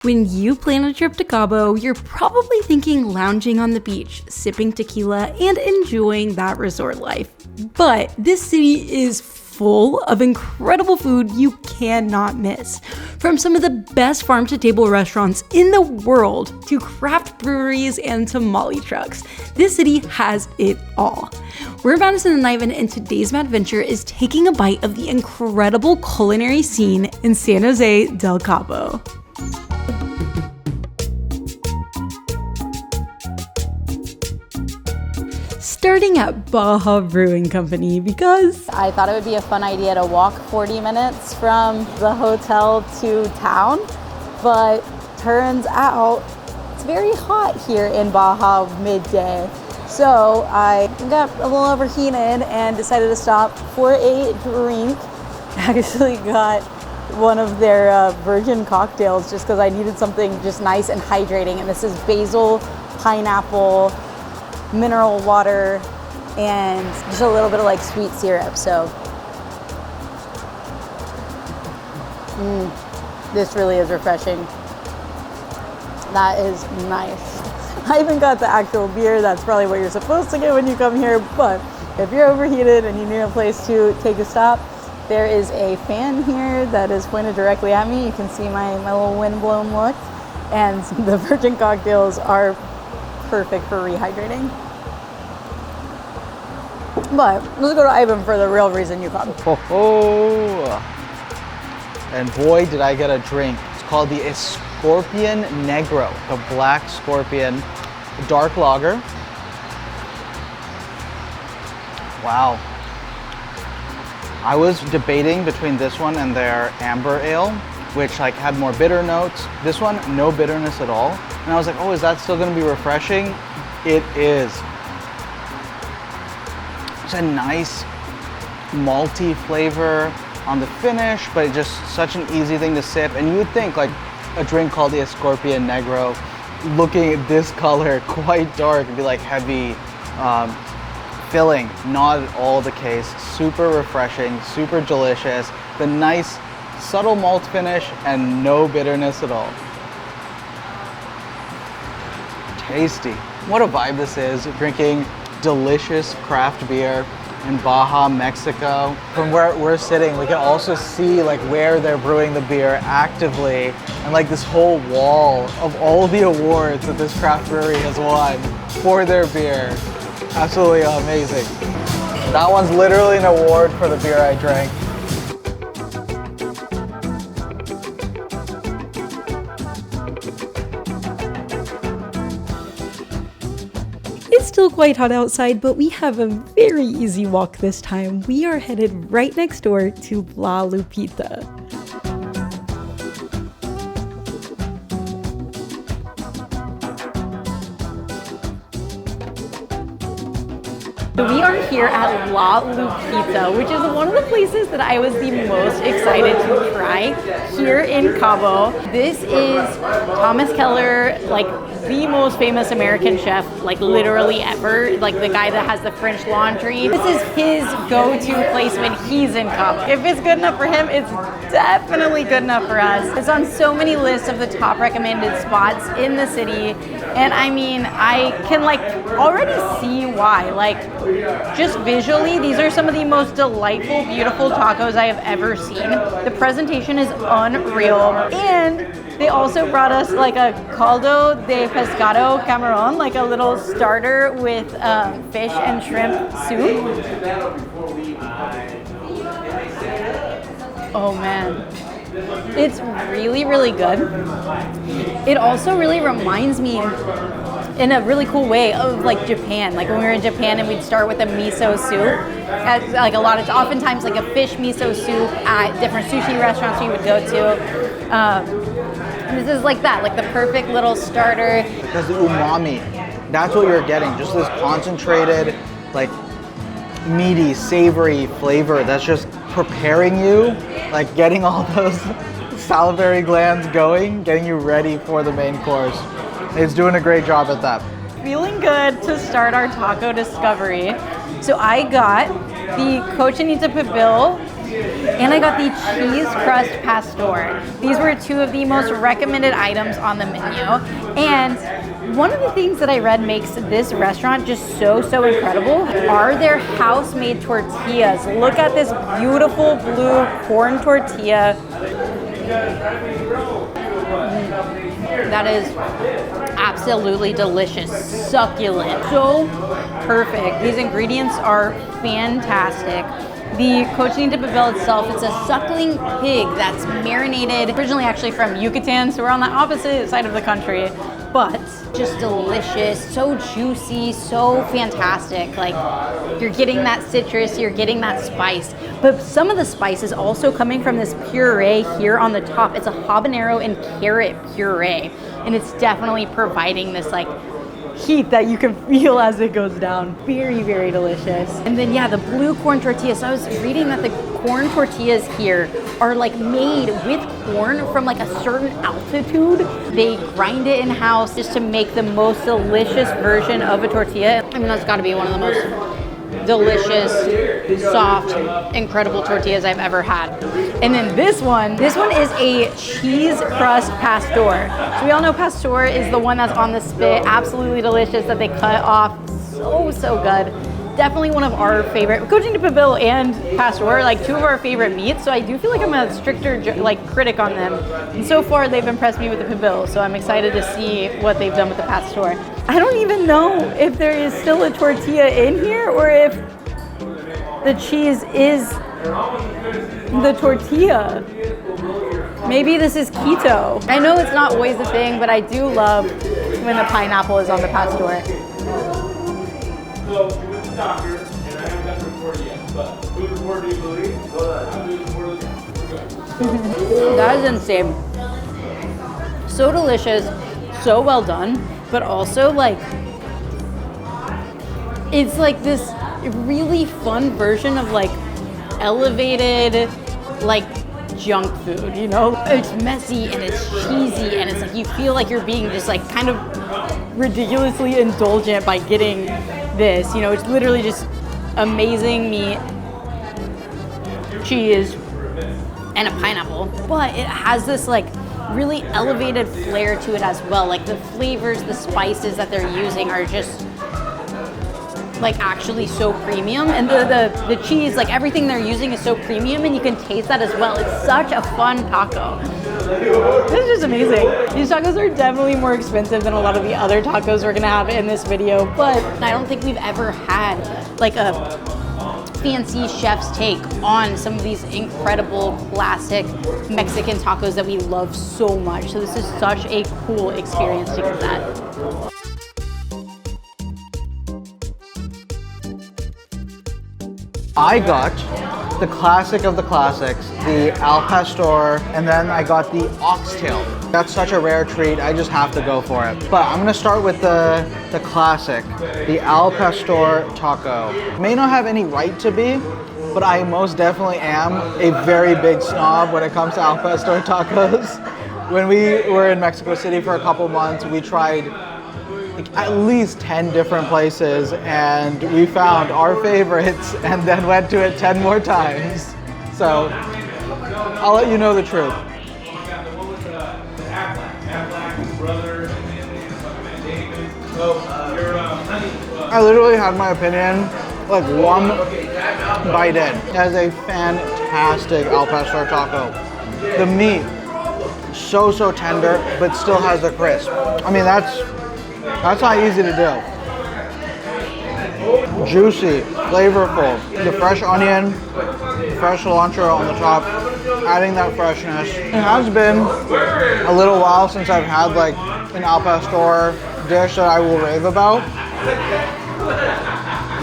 When you plan a trip to Cabo, you're probably thinking lounging on the beach, sipping tequila, and enjoying that resort life. But this city is full of incredible food you cannot miss. From some of the best farm-to-table restaurants in the world to craft breweries and tamale trucks, this city has it all. We're MADison and iVEN, and today's Madventure is taking a bite of the incredible culinary scene in San Jose del Cabo. Starting at Baja Brewing Company because I thought it would be a fun idea to walk 40 minutes from the hotel to town, but turns out it's very hot here in Baja midday. So I got a little overheated and decided to stop for a drink. Actually got one of their virgin cocktails just because I needed something just nice and hydrating. And this is basil, pineapple, mineral water, and just a little bit of like sweet syrup. So this really is refreshing. That is nice. I even got the actual beer. That's probably what you're supposed to get when you come here, but if you're overheated and you need a place to take a stop, there is a fan here that is pointed directly at me. You can see my little windblown look, and the virgin cocktails are perfect for rehydrating. But let's go to iVEN for the real reason you come. And boy, did I get a drink. It's called the Escorpion Negro, the Black Scorpion Dark Lager. Wow. I was debating between this one and their Amber Ale, which like had more bitter notes. This one, no bitterness at all. And I was like, oh, is that still gonna be refreshing? It is. It's a nice malty flavor on the finish, but just such an easy thing to sip. And you would think like a drink called the Escorpion Negro, looking at this color, quite dark, would be like heavy, filling. Not at all the case. Super refreshing, super delicious. The nice subtle malt finish and no bitterness at all. Tasty. What a vibe this is, drinking delicious craft beer in Baja, Mexico. From where we're sitting, we can also see like where they're brewing the beer actively, and like this whole wall of all the awards that this craft brewery has won for their beer. Absolutely amazing. That one's literally an award for the beer I drank. it's still quite hot outside, but we have a very easy walk this time. We are headed right next door to La Lupita. So we are here at La Lupita, which is one of the places that I was the most excited to try here in Cabo. This is Thomas Keller, like the most famous American chef, like literally ever, like the guy that has the French Laundry. This is his go-to place when he's in Cabo. If it's good enough for him, it's definitely good enough for us. It's on so many lists of the top recommended spots in the city. And I mean, I can like already see why. Like, just visually, these are some of the most delightful, beautiful tacos I have ever seen. The presentation is unreal. And they also brought us like a caldo de pescado camarón, like a little starter with fish and shrimp soup. Oh man. It's really, really good. It also really reminds me in a really cool way of like Japan. Like when we were in Japan and we'd start with a miso soup. At, like oftentimes like a fish miso soup at different sushi restaurants you would go to. This is like that, like the perfect little starter. Because the umami, that's what you're getting. Just this concentrated, like meaty, savory flavor that's just preparing you, like getting all those salivary glands going, getting you ready for the main course. It's doing a great job at that. Feeling good to start our taco discovery. So I got the cochinita pibil And I got the cheese crust pastor. These were two of the most recommended items on the menu. And one of the things that I read makes this restaurant just so incredible are their house-made tortillas. Look at this beautiful blue corn tortilla. That is absolutely delicious, succulent, so perfect. These ingredients are fantastic. The cochinita pibil itself, it's a suckling pig that's marinated, originally actually from Yucatan, so we're on the opposite side of the country, but just delicious, so juicy, so fantastic. Like, you're getting that citrus, you're getting that spice, but some of the spice is also coming from this puree here on the top. It's a habanero and carrot puree, and it's definitely providing this like heat that you can feel as it goes down. Very, very delicious. And then yeah, the blue corn tortillas. So I was reading that the corn tortillas here are like made with corn from like a certain altitude. They grind it in-house just to make the most delicious version of a tortilla. I mean, that's gotta be one of the most delicious, soft, incredible tortillas I've ever had. And then this one is a cheese crust pastor. So we all know pastor is the one that's on the spit, absolutely delicious, that they cut off, so good. Definitely one of our favorite, cochinita pibil and pastor, like two of our favorite meats. So I do feel like I'm a stricter like critic on them. And so far they've impressed me with the pibil. So I'm excited to see what they've done with the pastor. I don't even know if there is still a tortilla in here or if the cheese is the tortilla. Maybe this is keto. I know it's not always the thing, but I do love when the pineapple is on the pastor. So, you went to the doctor, and I haven't got the report yet, but whose report do you believe? I'm doing the report again. That is insane. So delicious, so well done, but also like, it's like this really fun version of like elevated like junk food, you know? It's messy and it's cheesy and it's like you feel like you're being just like kind of ridiculously indulgent by getting this, you know? It's literally just amazing meat, cheese, and a pineapple, but it has this like really elevated flair to it as well. Like the flavors, the spices that they're using are just like actually so premium, and the cheese, like everything they're using is so premium, and you can taste that as well. It's such a fun taco. It's just amazing. These tacos are definitely more expensive than a lot of the other tacos we're gonna have in this video, but I don't think we've ever had like a fancy chef's take on some of these incredible classic Mexican tacos that we love so much. So this is such a cool experience to get that. I got the classic of the classics, the al pastor, and then I got the oxtail. That's such a rare treat, I just have to go for it. But I'm gonna start with the classic, the al pastor taco. May not have any right to be, but I most definitely am a very big snob when it comes to al pastor tacos. When we were in Mexico City for a couple months, we tried like at least 10 different places, and we found our favorites and then went to it 10 more times. So I'll let you know the truth. I literally had my opinion like one bite in. It has a fantastic al pastor taco. The meat, so tender, but still has the crisp. I mean, that's not easy to do. Juicy, flavorful. The fresh onion, the fresh cilantro on the top, adding that freshness. It has been a little while since I've had like an al pastor dish that I will rave about.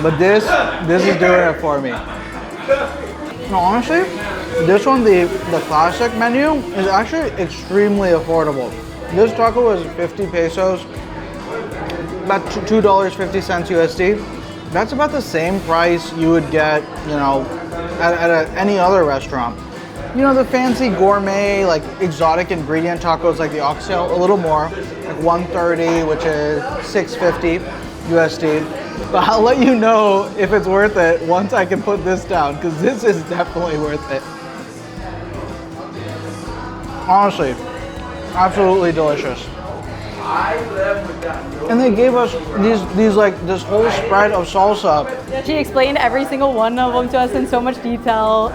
But this is doing it for me. No, honestly, this one, the classic menu, is actually extremely affordable. This taco is 50 pesos, about $2.50 USD. That's about the same price you would get, you know, at any other restaurant. You know, the fancy gourmet, like exotic ingredient tacos like the oxtail, a little more, like 130, which is $6.50 USD. But I'll let you know if it's worth it once I can put this down, because this is definitely worth it. Honestly, absolutely delicious. And they gave us these like this whole spread of salsa. She explained every single one of them to us in so much detail.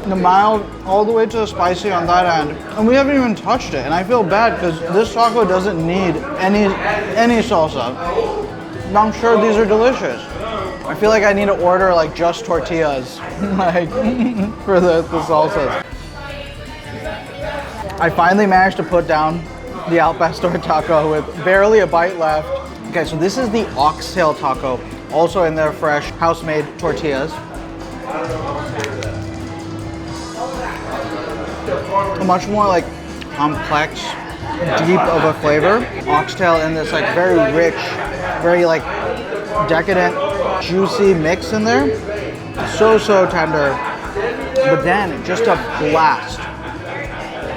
The mild all the way to the spicy on that end. And we haven't even touched it. And I feel bad because this taco doesn't need any salsa. I'm sure these are delicious. I feel like I need to order like just tortillas like for the salsas. I finally managed to put down the al pastor taco with barely a bite left. Okay, so this is the oxtail taco, also in their fresh house-made tortillas. A much more like complex, deep of a flavor. Oxtail in this like very rich, very like decadent, juicy mix in there. So tender, but then just a blast.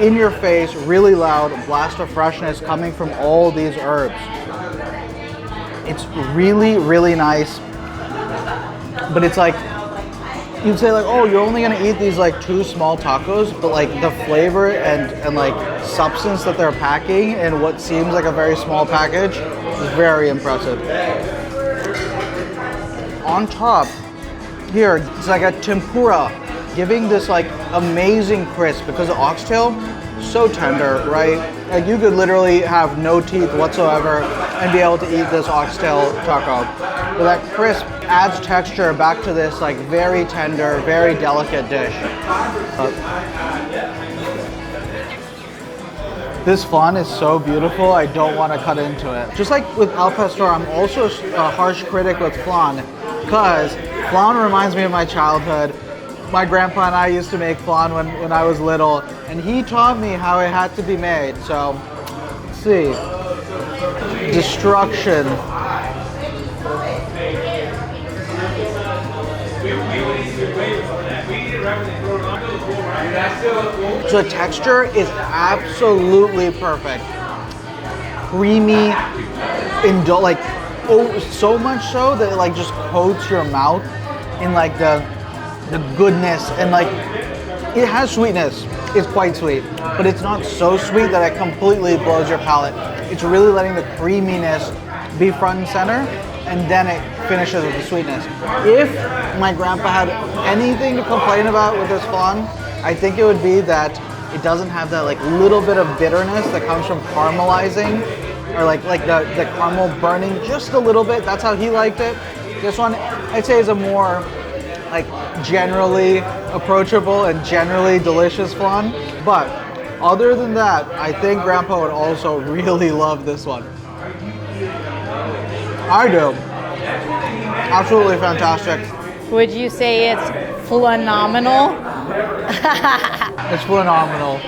In your face, really loud blast of freshness coming from all these herbs. It's really nice, but it's like, you'd say like, oh, you're only gonna eat these like 2 small tacos, but like the flavor and like substance that they're packing in what seems like a very small package is very impressive. On top, here, it's like a tempura, giving this like amazing crisp because the oxtail, so tender, right? Like you could literally have no teeth whatsoever and be able to eat this oxtail taco. But that crisp adds texture back to this like very tender, very delicate dish. This flan is so beautiful, I don't want to cut into it. Just like with al pastor, I'm also a harsh critic with flan because flan reminds me of my childhood. My grandpa and I used to make flan when I was little, and he taught me how it had to be made. So, let's see. Destruction. So the texture is absolutely perfect. Creamy, like, oh, so much so that it like just coats your mouth in like the goodness, and like it has sweetness. It's quite sweet, but it's not so sweet that it completely blows your palate. It's really letting the creaminess be front and center, and then it finishes with the sweetness. If my grandpa had anything to complain about with this flan, I think it would be that it doesn't have that like little bit of bitterness that comes from caramelizing, or like the caramel burning just a little bit. That's how he liked it. This one, I'd say, is a more like generally approachable and generally delicious flan. But other than that, I think Grandpa would also really love this one. I do. Absolutely fantastic. Would you say it's phenomenal? It's phenomenal.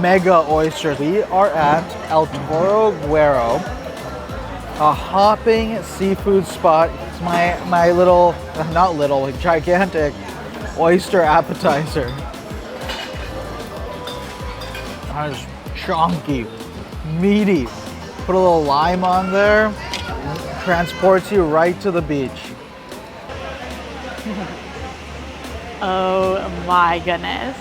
Mega oysters. We are at El Toro Güero, a hopping seafood spot. It's my little, not little, gigantic oyster appetizer. That is chunky, meaty. Put a little lime on there, transports you right to the beach. Oh my goodness.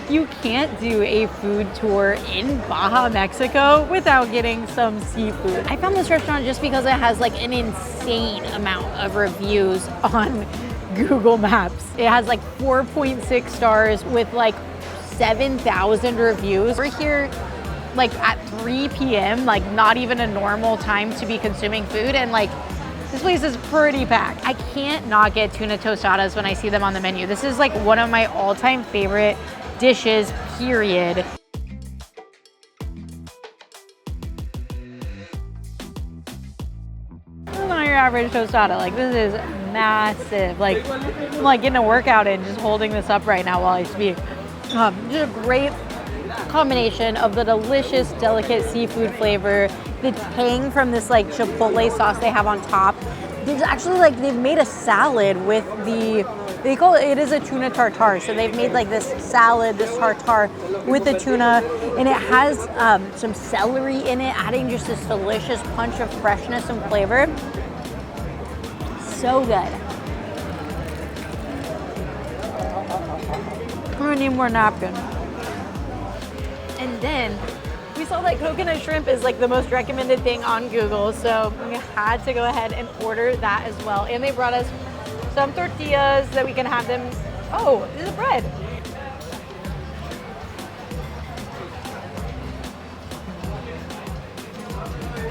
You can't do a food tour in Baja, Mexico without getting some seafood. I found this restaurant just because it has like an insane amount of reviews on Google Maps. It has like 4.6 stars with like 7,000 reviews. We're here like at 3 p.m., like not even a normal time to be consuming food, and like this place is pretty packed. I can't not get tuna tostadas when I see them on the menu. This is like one of my all-time favorite dishes, period. This is not your average tostada. Like, this is massive. Like, I'm like getting a workout in just holding this up right now while I speak. Just a great combination of the delicious, delicate seafood flavor, the tang from this like chipotle sauce they have on top. There's actually like, they've made a salad with they call it is a tuna tartare. So they've made like this salad, this tartare with the tuna, and it has some celery in it, adding just this delicious punch of freshness and flavor. So good. I'm gonna need more napkin. And then we saw that coconut shrimp is like the most recommended thing on Google, so we had to go ahead and order that as well. And they brought us some tortillas that we can have them. Oh, this is bread.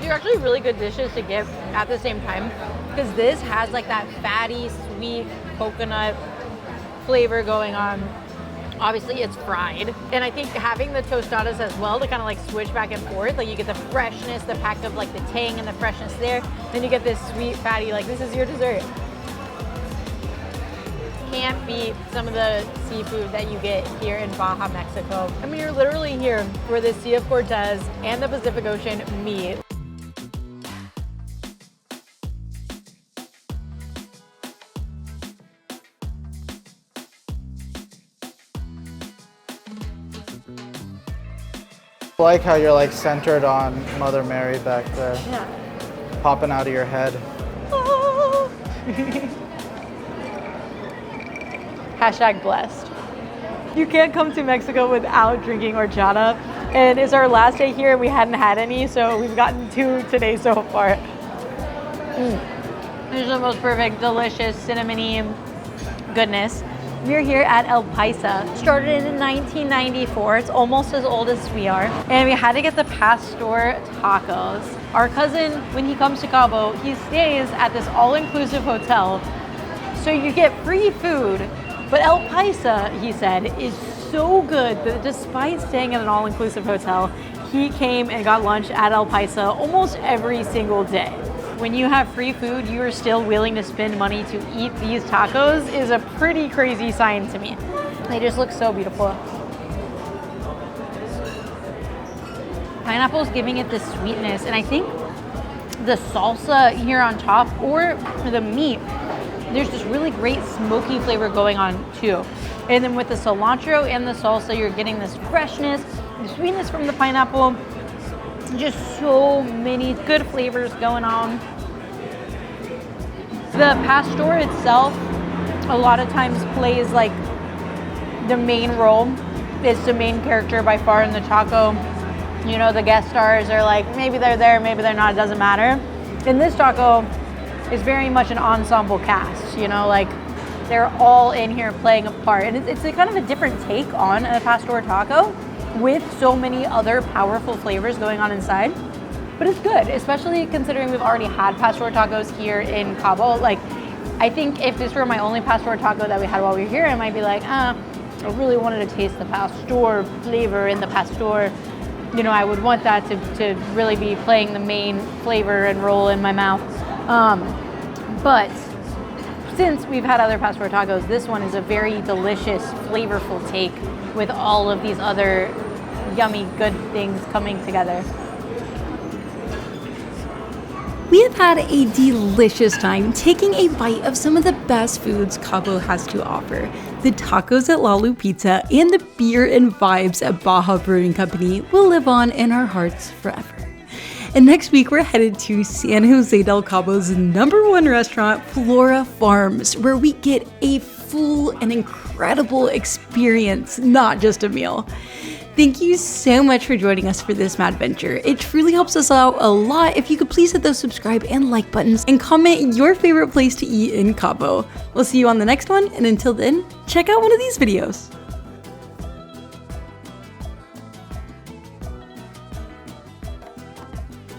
These are actually really good dishes to get at the same time, because this has like that fatty, sweet coconut flavor going on. Obviously it's fried, and I think having the tostadas as well to kind of like switch back and forth, like you get the freshness, the pack of like the tang and the freshness there, then you get this sweet fatty, like this is your dessert. Can't beat some of the seafood that you get here in Baja, Mexico. I mean, you're literally here where the Sea of Cortez and the Pacific Ocean meet. I like how you're like centered on Mother Mary back there. Yeah. Popping out of your head. Oh. Hashtag blessed. You can't come to Mexico without drinking horchata. And it's our last day here and we hadn't had any, so we've gotten 2 today so far. This is the most perfect, delicious, cinnamony goodness. We're here at El Paisa. Started in 1994. It's almost as old as we are. And we had to get the pastor tacos. Our cousin, when he comes to Cabo, he stays at this all-inclusive hotel. So you get free food. But El Paisa, he said, is so good that despite staying at an all-inclusive hotel, he came and got lunch at El Paisa almost every single day. When you have free food, you are still willing to spend money to eat these tacos is a pretty crazy sign to me. They just look so beautiful. Pineapple's giving it this sweetness, and I think the salsa here on top or the meat, there's this really great smoky flavor going on too. And then with the cilantro and the salsa, you're getting this freshness, the sweetness from the pineapple. Just so many good flavors going on. The pastor itself, a lot of times plays like the main role. It's the main character by far in the taco. You know, the guest stars are like, maybe they're there, maybe they're not, it doesn't matter. In this taco, it's very much an ensemble cast, you know, like they're all in here playing a part. And it's a kind of a different take on a pastor taco, with so many other powerful flavors going on inside. But it's good, especially considering we've already had pastor tacos here in Cabo. Like, I think if this were my only pastor taco that we had while we were here, I might be like, I really wanted to taste the pastor flavor in the pastor. You know, I would want that to really be playing the main flavor and role in my mouth. But since we've had other pastor tacos, this one is a very delicious, flavorful take with all of these other yummy, good things coming together. We have had a delicious time taking a bite of some of the best foods Cabo has to offer. The tacos at La Lupita and the beer and vibes at Baja Brewing Company will live on in our hearts forever. And next week, we're headed to San Jose del Cabo's #1 restaurant, Flora Farms, where we get a full and incredible experience, not just a meal. Thank you so much for joining us for this Madventure. It truly helps us out a lot if you could please hit those subscribe and like buttons and comment your favorite place to eat in Cabo. We'll see you on the next one, and until then, check out one of these videos.